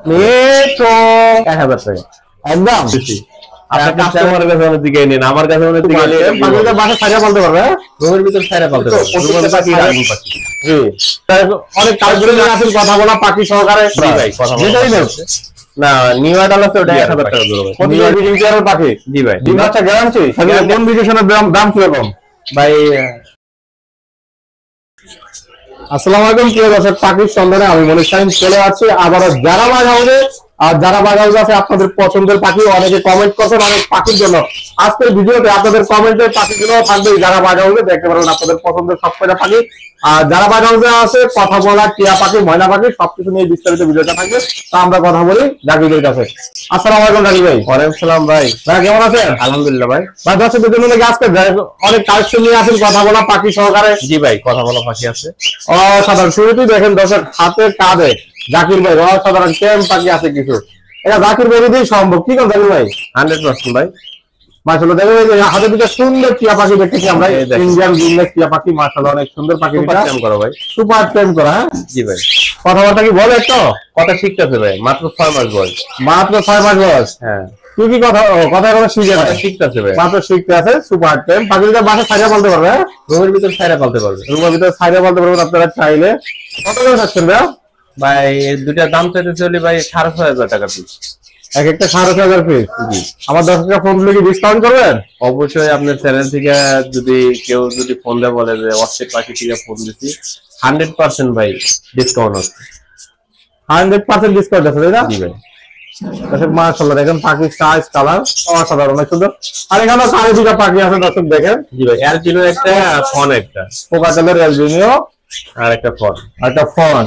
Metro 1000 টাকা একদম বেশি। আপনার কাস্টমার কাছে অনেক দিকে নিন, আমার কাছে অনেক দিকে নিন। পাখিটা বাসা ছাড়া বলতে পারবে, রুমের ভিতর ছাড়া বলতে পারবে। রুমের পাখি রানী পাখি। জি, অনেক কাজগুলো আছেন কথা বলা পাখি সহকারে। জি ভাই, কথা বলা যেটাই নেন না, নিউ অ্যাডাল আছে ওটা 1000 টাকা ধরবে। নিউ ব্রিডিং পেয়ারের পাখি। জি ভাই, ডিম বাচ্চা গ্যারান্টি। কোন বিদেশের দাম কি রকম ভাই? আসসালামু আলাইকুম প্রিয় দর্শক, পাখির সন্ধানে আমি মনির শাহিন চলে আসছি আবারও যারা বাঘ হাউসে। আর যারা বাঘ হাউসে আছে আপনাদের পছন্দের পাখি, অনেকে কমেন্ট করছেন অনেক পাখির জন্য। আজকের ভিডিওতে আপনাদের কমেন্টের পাখিগুলো থাকবে যারা বাঘ হাউসে, দেখতে পারবেন আপনাদের পছন্দের সবকটা পাখি। আর যারা বাঘ হাউসে আছে কথা বলা, টিয়া পাখি, ময়না পাখি সবকিছু নিয়ে বিস্তারিত ভিডিওটা থাকবে। তা আমরা কথা বলি জাকিরের কাছে। আসসালামু আলাইকুম জাকির ভাই। ওয়ালাইকুম আসসালাম ভাই। ভাই কেমন আছেন? আলহামদুলিল্লাহ ভাই। ভাই দর্শকদের জন্য আজকে অনেক কালেকশন নিয়ে আসেন কথা বলা পাখি সহকারে। জি ভাই, কথা বলা পাখি আছে অসাধারণ। শুরুতেই দেখেন দর্শক হাতের কাঁধে জাকির ভাই অসাধারণ ক্যাম পাখি আছে কিছু। এটা জাকির ভাই দিয়ে সম্ভব, কি করেন জাকির ভাই? 100% ভাই। মাশাআল্লাহ দেখেন এই যে হাতের দুটো সুন্দর টিয়া পাখি দেখতেছি আমরা, ইন্ডিয়ান গ্রিননেক টিয়া পাখি। মাশাআল্লাহ অনেক সুন্দর পাখি। সুপার টেম করা ভাই, সুপার টেম করা। হ্যাঁ জি ভাই। কথাবার্তা কি বলে? তো কথা শিখতেছে ভাই, মাত্র 6 মাস বয়স। মাত্র 6 মাস বয়স? হ্যাঁ। কি কথা কথা শিখে না, শিখতেছে ভাই, মাত্র শিখতে আছে। সুপার টেম পাখিটা বাসা ছাইরা বলতে পারবে, রুমের ভিতর ছাইরা বলতে পারবে। রুমের ভিতর ছাইরা বলতে পারবেন আপনারা চাইলে। কত করে থাকছেন ভাই? ভাই এই দুইটা দাম চাইতে চলি ভাই 6500 টাকা পিস। এক একটা 6500 পিস। জি। আমার দর্শকরা ফোন দিলে কি ডিসকাউন্ট করবেন? অবশ্যই। আপনার চ্যানেল থেকে যদি কেউ ফোন দেয় বলে যে অস্ট্রেট পাখি থেকে ফোন দিচ্ছি, 100% ভাই ডিসকাউন্ট আছে। 100% ডিসকাউন্ট আছে তাই না? জি ভাই। দর্শক মাশাআল্লাহ দেখেন পাখির সাইজ কালার অসাধারণ অনেক সুন্দর। আর এখানে আরো দুটো পাখি আছে দর্শক দেখেন। জি ভাই, অ্যালবিনো একটা, ফন একটা, পোকাটেলের অ্যালবিনো আর একটা ফন। একটা ফন।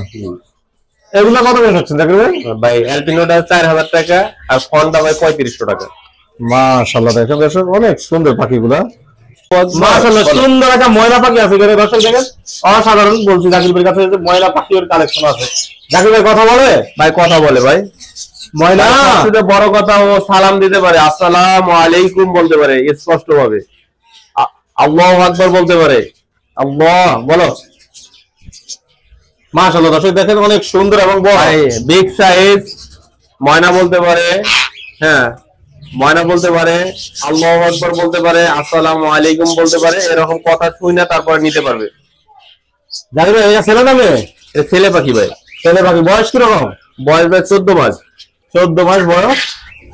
এগুলা কত করে হচ্ছে দেখেন ভাই? অ্যালবিনোটা 4000 টাকা আর ফনটা ভাই 3500 টাকা। মাশাআল্লাহ দেখেন দর্শক অনেক সুন্দর পাখিগুলা। মাশাআল্লাহ সুন্দর একটা ময়না পাখি আছে এখানে দর্শক দেখেন অসাধারণ। বলছি জাকির ভাইয়ের কাছে যে ময়না পাখির কালেকশন আছে। জাকির ভাই কথা বলে? ভাই কথা বলে ভাই। ময়না শুধু বড় কথা, ও সালাম দিতে পারে, আসসালামু আলাইকুম বলতে পারে স্পষ্ট ভাবে, আল্লাহু আকবার বলতে পারে। আল্লাহ বলো। মাশাআল্লাহ দর্শক দেখেন অনেক সুন্দর এবং বড় বিগ সাইজ ময়না বলতে পারে। হ্যাঁ ময়না বলতে পারে, আল্লাহু আকবার বলতে পারে, আসসালামু আলাইকুম বলতে পারে। এরকম কথা শুনে তারপরে নিতে পারবে। জানি ভাই এটা ছেলে না মেয়ে? এটা ছেলে পাখি ভাই। ছেলে পাখি। বয়স কিরকম? বয়স ভাই 14 মাস। 14 মাস বয়স।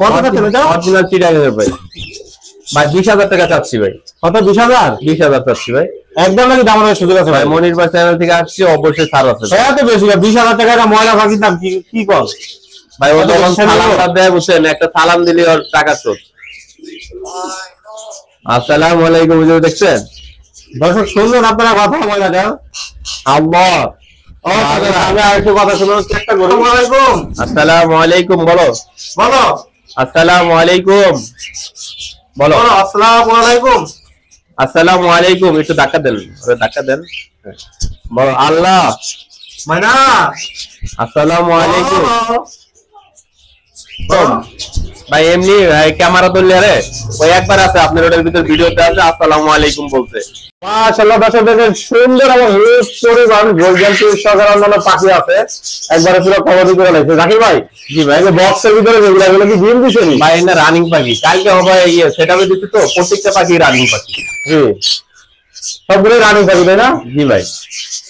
কত টাকা এটা? অরিজিনাল চিটাগাং ভাই। ভাই 20000 টাকা চাচ্ছি ভাই। কত? 20000? 20000 চাচ্ছি ভাই। একদম নাকি দাম এর সুযোগ আছে ভাই? মনির ভাই চ্যানেল থেকে আসছি, অবশ্যই ছাড় আছে। এত বেশি 20000 টাকা এটা ময়না পাখির দাম কি কর ভাই? ও যখন সালাম দেয় বুঝছেন, একটা সালাম দিলে ওর টাকা শোধ। আসসালামু আলাইকুম দেখছেন দর্শক শুনলেন আপনারা কথা ময়না দেন। আল্লাহ আমি আরেকটু কথা শোনার চেষ্টা করি। আসসালামু আলাইকুম বলো। বলো আসসালামু আলাইকুম বলো। আসসালামু আলাইকুম। আসসালামু আলাইকুম। একটু ধাক্কা দেন, ধাক্কা দেন। বলো আল্লাহ মানা। আসসালামু আলাইকুম ভাই। এমনি ক্যামেরা ধরলে আরে ওই একবার আছে আপনার ওটার ভিতর ভিডিওতে আছে আসসালামু আলাইকুম বলতে। মাশাআল্লাহ দর্শক দেখেন সুন্দর এবং হিউজ পরিমাণ গোল্ডেন টিউব সহকারে অন্যান্য পাখি আছে। একবারে পুরো কভার করে লাগছে জাকির ভাই। জি ভাই। এই বক্সের ভিতরে যেগুলো কি ডিম দিছেন? ভাই না রানিং পাখি, কালকে হবে সেটাবে দিতে তো। প্রত্যেকটা পাখি রানিং পাখি। জি সবগুলোই রানিং পাখি তাই না? জি ভাই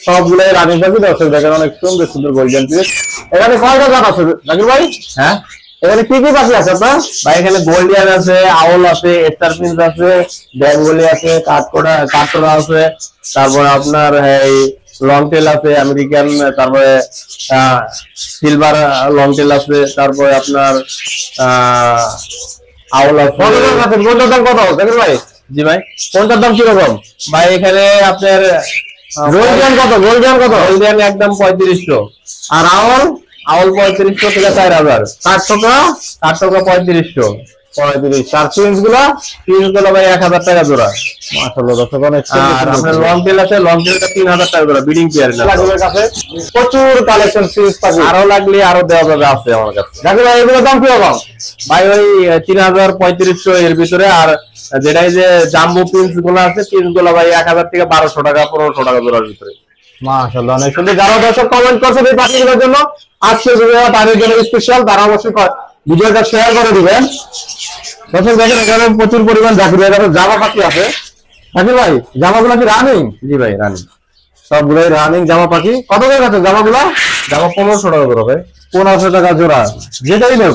সবগুলোই রানিং পাখি। দর্শক দেখেন অনেক সুন্দর সুন্দর গোল্ডেন টিউব। এখানে কয়টা জাত আছে জাকির ভাই? হ্যাঁ এখানে কি কি পাখি আছে আপনার? ভাই এখানে গোল্ডিয়ান আছে, আউল আছে, স্টার প্রিন্স আছে, বেঙ্গলি আছে, কাঠকোড়া আছে, তারপরে আপনার এই লং টেল আছে আমেরিকান, তারপরে সিলভার লং টেল আছে, তারপরে আপনার আউল আছে। কোনটার দাম কত দেখেন ভাই? জি ভাই কোনটার দাম কিরকম? ভাই এখানে আপনার গোল্ডিয়ান কত? গোল্ডিয়ান কত? গোল্ডিয়ান একদম 3500। আর আউল? আউল 3500 থেকে 4000। কাঠঠোকরা? কাঠঠোকরা 3500। 35। আর প্রিন্স গুলো ভাই 1000 টাকা জোড়া। মাশাআল্লাহ দর্শক অনেক সুন্দর। আর আপনার লং টেল আছে, লং টেলটা 3000 টাকা জোড়া ব্রিডিং পেয়ার। লাগবে কাছে প্রচুর কালেকশন প্রিন্স পাখি। আরো লাগলে আরো দেওয়া যাবে, আছে আমার কাছে। দেখো ভাই এগুলোর দাম কি হবে? ভাই ওই 3000 3500 এর ভিতরে। আর যেটাই যে জাম্বো প্রিন্স গুলো আছে, প্রিন্স গুলো ভাই 1000 থেকে 1200 টাকা 1500 টাকা জোড়ার ভিতরে। মাশাআল্লাহ অনেক সুন্দর। যারা দর্শক কমেন্ট করছেন এই পাখিগুলোর জন্য আজকের ভিডিওটা তাদের জন্য স্পেশাল, তারা অবশ্যই ভিডিওটা শেয়ার করে দিবেন। দর্শক দেখেন এখানে প্রচুর পরিমাণ জাকির ভাই জামা পাখি আছে। জাকির ভাই জামাগুলো কি রানিং? জি ভাই রানিং, সবগুলোই রানিং জামা পাখি। কত করে আছে জামাগুলো? জামা 1500 টাকা জোড়া ভাই। 1500 টাকা জোড়া যেটাই নেব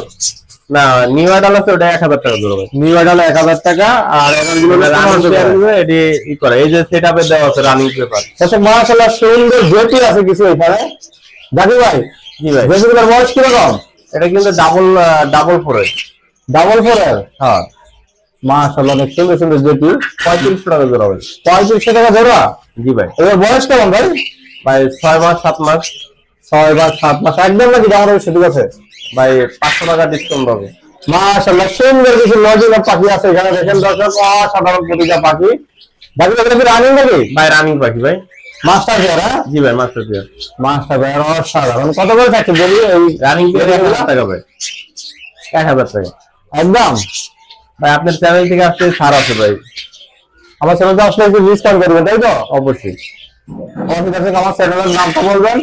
না। নিউ আইডাল আছে ওটা 1000 টাকা জোড়া ভাই। নিউ আইডাল 1000 টাকা আর এগুলো এটি ই করে এই যে সেটআপে দেওয়া আছে রানিং পেপার। আচ্ছা মাশাআল্লাহ সুন্দর জেটি আছে কিছু এখানে। জাকির ভাই জি ভাই জেটিগুলোর বয়স কি রকম? এটা কিন্তু ডাবল ফোরের। ডাবল ফোরের? হ্যাঁ মাশাআল্লাহ অনেক সুন্দর সুন্দর জেটি। 3500 টাকা জোড়া ভাই। 3500 টাকা জোড়া? জি ভাই। এর বয়স কেমন ভাই? ভাই 6 মাস 7 মাস। 6 মাস 7 মাস একদম নাকি জামার বেশি ঠিক আছে ভাই? 500 টাকা ডিসকাউন্ট হবে। মাশাআল্লাহ সুন্দর কিছু লজিক্যাল পাখি আছে এখানে দেখেন দর্শক, অসাধারণ প্রতিটা পাখি। বাকি এগুলো কি রানিং নাকি ভাই? রানিং পাখি ভাই। Master pair? হ্যাঁ জি ভাই মাস্টার পেয়ার। মাস্টার পেয়ার অসাধারণ। কত করে থাকছে বলি এই রানিং পেয়ার? 1000 টাকা ভাই। 1000 টাকা একদম ভাই। আপনার চ্যানেল থেকে আসলে ছাড় আছে ভাই। আমার চ্যানেলটা আসলে একটু ডিসকাউন্ট করবেন তাই তো? অবশ্যই। আমার চ্যানেলের নামটা বলবেন।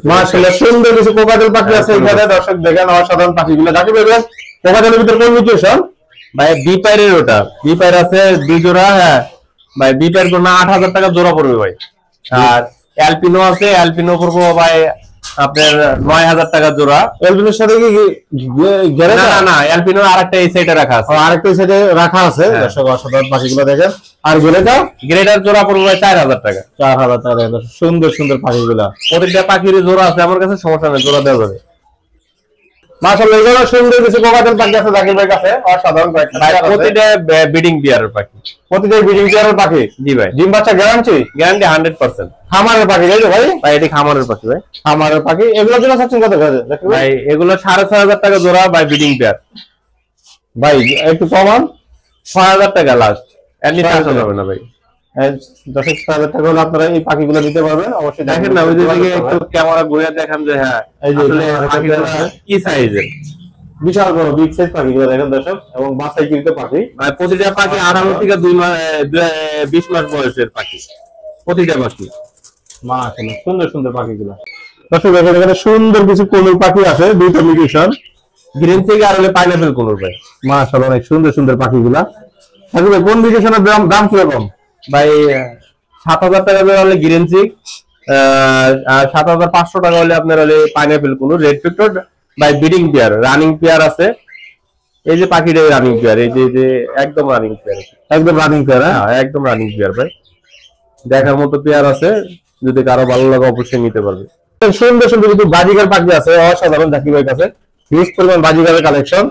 মাশাআল্লাহ সুন্দর কিছু কোকাটেল পাখি আছে এখানে দর্শক দেখেন, অসাধারণ পাখিগুলো। যাকে বলবেন কোকাটেলের ভিতর কোন মিউটেশন ভাই? বি পাইরের ওটা। বি পাইর আছে 2 জোড়া। হ্যাঁ ভাই বি পাইর কোন 8000 টাকা জোড়া পড়বে ভাই। আর অ্যালপিনো আছে, অ্যালপিনো পড়বো ভাই আপনার 9000 টাকা জোড়া। অ্যালপিনোর সাথে কি না না অ্যালপিনো আরেকটা এই সাইডে রাখা আছে। আরেকটা এই সাইডে রাখা আছে দর্শক, অসাধারণ পাখিগুলো দেখেন। আর গ্রেটার জোড়া পড়বে ভাই 4000 টাকা। 4000 টাকা। সুন্দর সুন্দর পাখিগুলা, প্রতিটা পাখির জোড়া আছে আমার কাছে, সমস্যা নেই, জোড়া দেওয়া যাবে। মাশাআল্লাহ এগুলো সুন্দর কিছু কোকাটেল পাখি আছে জাকির ভাইয়ের কাছে, অসাধারণ কয়েকটা। প্রতিটা ব্রিডিং বিয়ারের পাখি। প্রতিটা ব্রিডিং বিয়ারের পাখি? জি ভাই। ডিম বাচ্চা গ্যারান্টি? গ্যারান্টি 100%। খামারের পাখি তাই তো ভাই? ভাই এটি খামারের পাখি ভাই। খামারের পাখি। এগুলোর জন্য চাচ্ছেন কত করে ভাই? এগুলো 6500 টাকা জোড়া ভাই ব্রিডিং বিয়ার। ভাই একটু কমান। 6000 টাকা লাস্ট, এর নিচে আসা যাবে না ভাই। 10,000 টাকা হলে আপনারা এই পাখিগুলো নিতে পারবেন। অবশ্যই দেখেন না ওই দিকে একটু ক্যামেরা ঘুরে দেখান যে হ্যাঁ এই যে পাখিগুলো কি সাইজের, বিশাল বড় বিগ সাইজ পাখিগুলো দেখেন দর্শক, এবং বাছাইকৃত পাখি। মানে প্রতিটা পাখি 18 থেকে 2 মাস 20 মাস বয়সের পাখি প্রতিটা পাখি। মাশাআল্লাহ সুন্দর সুন্দর পাখিগুলো দর্শক দেখেন। এখানে সুন্দর কিছু কোনুর পাখি আছে, দুইটা মিউটেশন, গ্রিন থেকে আর হলে পাইনাপল কোনুর ভাই। মাশাআল্লাহ অনেক সুন্দর সুন্দর পাখিগুলো। আসলে কোন মিউটেশনের দাম কি রকম ভাই? 7000 টাকা হলে গ্রিন চিক, আর 7500 টাকা হলে আপনার হলে পাইনাপল কোন red factor by breeding pair. Running pair আছে এই যে পাখিটা, রানিং পেয়ার, এই যে একদম রানিং পেয়ার। একদম রানিং পেয়ার? হ্যাঁ একদম রানিং পেয়ার ভাই, দেখার মতো পেয়ার আছে। যদি কারো ভালো লাগে অবশ্যই নিতে পারবে। সুন্দর সুন্দর কিছু বাজিগার পাখি আছে অসাধারণ জাকির ভাইয়ের কাছে, হিউজ পরিমাণ বাজিগারের কালেকশন।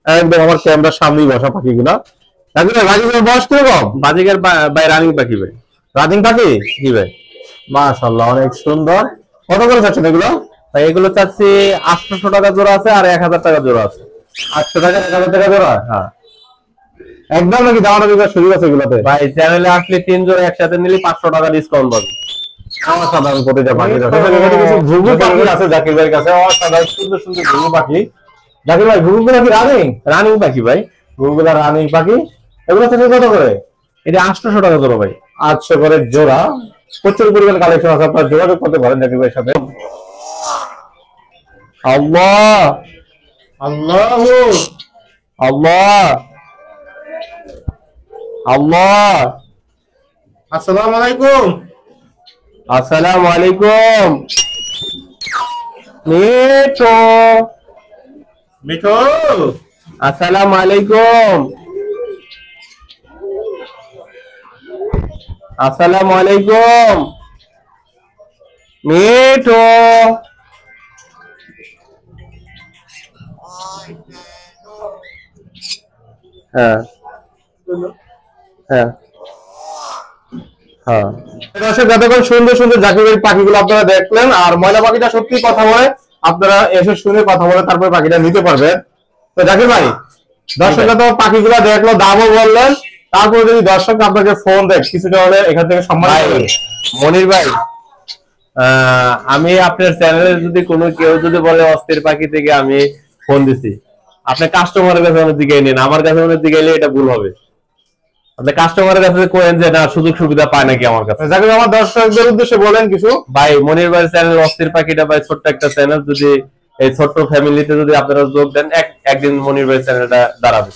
একদম আমার ক্যামেরার সামনেই বসা পাখিগুলা। বাজিগার বয়স কিরকম? বাজিগার বাই রানিং পাখি ভাই। রানিং পাখি? জি ভাই। মাশাআল্লাহ অনেক সুন্দর। কত করে চাচ্ছেন এগুলো ভাই? এগুলো চাচ্ছি 800 টাকা জোড়া আছে আর 1000 টাকা জোড়া আছে। 800 টাকা 1000 টাকা জোড়া? হ্যাঁ একদম নাকি দাম দিবার সুযোগ আছে এগুলোতে ভাই? চ্যানেলে আসলে 3 জোড়া একসাথে নিলে 500 টাকা ডিসকাউন্ট পাবে। অসাধারণ প্রতিটা পাখি আছে। ঘুঘু পাখি আছে জাকির ভাইয়ের কাছে, অসাধারণ সুন্দর সুন্দর ঘুঘু পাখি। জাকির ভাই ঘুঘুগুলো কি রানিং? রানিং পাখি ভাই, ঘুঘুগুলো রানিং পাখি। এগুলো থেকে কত করে? এটা 800 টাকা জোড়া ভাই। 800 করে জোড়া। প্রচুর পরিমাণ কালেকশন আছে, আপনারা যোগাযোগ করতে পারেন জাকির ভাইয়ের সাথে। আল্লাহ আল্লাহু আল্লাহ আল্লাহ। আসসালামু আলাইকুম। আসসালামু আলাইকুম। মিঠু মিঠু আসসালামু আলাইকুম। আসসালামু আলাইকুম মিঠু। হ্যাঁ হ্যাঁ হ্যাঁ দর্শক এতক্ষণ সুন্দর সুন্দর জাকির ভাইয়ের পাখিগুলো আপনারা দেখলেন। আর ময়না পাখিটা সত্যি কথা বলে, আপনারা এসে শুনে কথা বলে তারপরে পাখিটা নিতে পারবেন। তো জাকির ভাই দর্শকরা তো পাখিগুলো দেখলো, দামও বললেন, তারপরে যদি দর্শক আপনাকে ফোন দেয় কিছুটা হলে এখান থেকে সম্মান পাবেন। মনির ভাই আমি আপনার চ্যানেলে যদি কোনো কেউ যদি বলে অস্থির পাখি থেকে আমি ফোন দিছি, আপনি কাস্টমারের কাছে জিজ্ঞাসা নিন, আমার কাছে জিজ্ঞাসা এটা ভুল হবে। আপনি কাস্টমারের কাছে কোয়েন যে না সুযোগ সুবিধা পায় নাকি আমার কাছে। যাকে আমার দর্শকদের উদ্দেশ্যে বলেন কিছু। ভাই মনির ভাই চ্যানেল অস্থির পাখিটা ভাই ছোট্ট একটা চ্যানেল, যদি এই ছোট্ট ফ্যামিলিতে যদি আপনারা যোগ দেন একদিন মনির ভাই চ্যানেলটা দাঁড়াবে।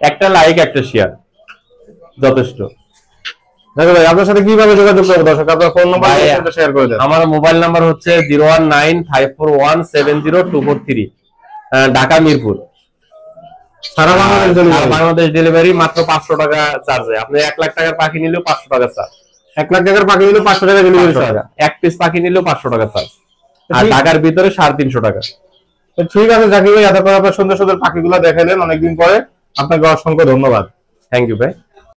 একটা লাইক একটা শেয়ার যথেষ্ট। দেখো ভাই আপনার সাথে কিভাবে যোগাযোগ করব দর্শক, আপনার ফোন নাম্বার শেয়ার করে দেন। আমার মোবাইল নাম্বার হচ্ছে 01954170243, ঢাকা মিরপুর। সারা বাংলাদেশ ডেলিভারি মাত্র 500 টাকা চার্জে। আপনি 1 লাখ টাকার পাখি নিলেও 500 টাকা চার্জ। 1 লাখ টাকার পাখি নিলেও 500 টাকা ডেলিভারি চার্জ। এক পিস পাখি নিলেও 500 টাকা চার্জ। আর ঢাকার ভিতরে 350 টাকা। ঠিক আছে জাকির ভাই, এতক্ষণ আপনার সুন্দর সুন্দর পাখিগুলো দেখালেন অনেকদিন পরে। আপনাকে অসংখ্য ধন্যবাদ। থ্যাংক ইউ ভাই।